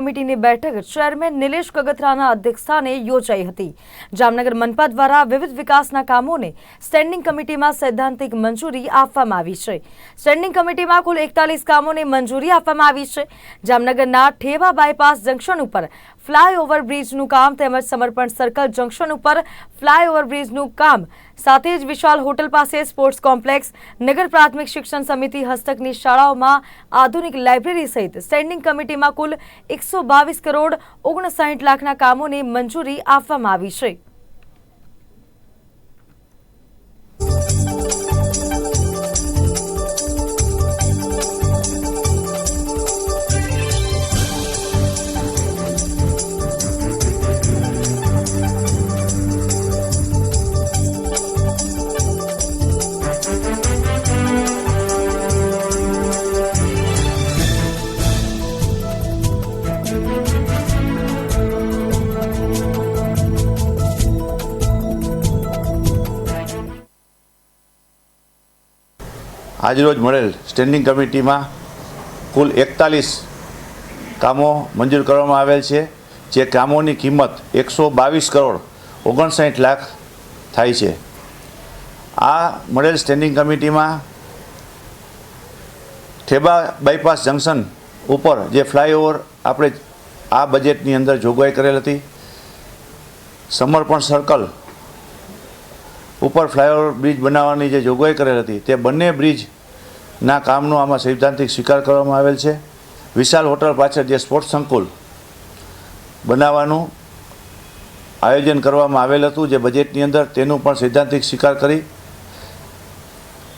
કમિટીની બેઠક ચેરમેન નિલેશ કગથરાના અધ્યક્ષસ્થાને યોજાઈ હતી। જામનગર મનપા દ્વારા વિવિધ વિકાસના કામોને સ્ટેન્ડિંગ કમિટીમાં સૈદ્ધાંતિક મંજૂરી આપવામાં આવી છે। સ્ટેન્ડિંગ કમિટીમાં કુલ 41 કામોને મંજૂરી આપવામાં આવી છે। જામનગરના ઠેવા બાયપાસ જંકશન ઉપર ફ્લાયઓવર બ્રિજનું કામ તેમજ સમર્પણ સર્કલ જંકશન ઉપર ફ્લાયઓવર બ્રિજનું કામ સાથે જ વિશાલ હોટલ પાસે સ્પોર્ટ્સ કોમ્પ્લેક્સ, નગર પ્રાથમિક શિક્ષણ સમિતિ હસ્તકની શાળાઓમાં આધુનિક લાઇબ્રેરી સહિત સ્ટેન્ડિંગ કમિટીમાં કુલ 122 કરોડ 59 લાખના કામોને મંજૂરી આપવામાં આવી છે। આજરોજ મળેલ સ્ટેન્ડિંગ કમિટીમાં કુલ 41 કામો મંજૂર કરવામાં આવેલ છે, જે કામોની કિંમત 122 કરોડ 59 લાખ થાય છે। આ મળેલ સ્ટેન્ડિંગ કમિટીમાં ઠેબા બાયપાસ જંકશન ઉપર જે ફ્લાયઓવર આપણે આ બજેટની અંદર જોગવાઈ કરેલ હતી, સમર્પણ સર્કલ ઉપર ફ્લાયઓવર બ્રિજ બનાવવાની જે જોગવાઈ કરેલ હતી તે બંને બ્રિજના કામનો આમાં સૈદ્ધાંતિક સ્વીકાર કરવામાં આવેલ છે। વિશાલ હોટલ પાછળ જે સ્પોર્ટ્સ સંકુલ બનાવવાનું આયોજન કરવામાં આવેલ હતું જે બજેટની અંદર, તેનું પણ સૈદ્ધાંતિક સ્વીકાર કરી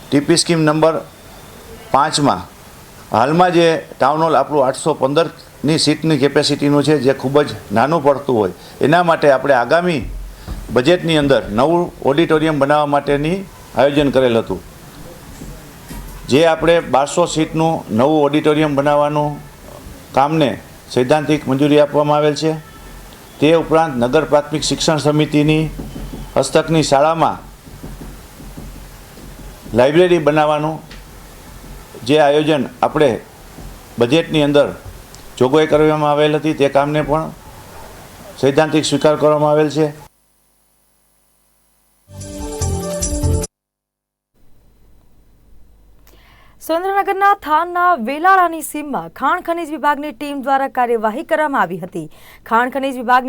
ટીપી સ્કીમ નંબર 5માં હાલમાં જે ટાઉન હોલ આપણું 815ની સીટની કેપેસિટીનું છે, જે ખૂબ જ નાનું પડતું હોય, એના માટે આપણે આગામી બજેટની અંદર નવું ઓડિટોરિયમ બનાવવા માટેની આયોજન કરેલ હતું, જે આપણે 1200 સીટનું નવું ઓડિટોરિયમ બનાવવાનું કામને સૈદ્ધાંતિક મંજૂરી આપવામાં આવેલ છે। તે ઉપરાંત નગર પ્રાથમિક શિક્ષણ સમિતિની હસ્તકની શાળામાં લાઇબ્રેરી બનાવવાનું જે આયોજન આપણે બજેટની અંદર જોગવાઈ કરવામાં આવેલ હતી, તે કામને પણ સૈદ્ધાંતિક સ્વીકાર કરવામાં આવેલ છે। સુરેન્દ્રનગરના થાનના વેલાળાની સીમમાં ખાણ ખનીજ વિભાગની ટીમ દ્વારા કાર્યવાહી કરવામાં આવી હતી। ખાણ ખનીજ વિભાગની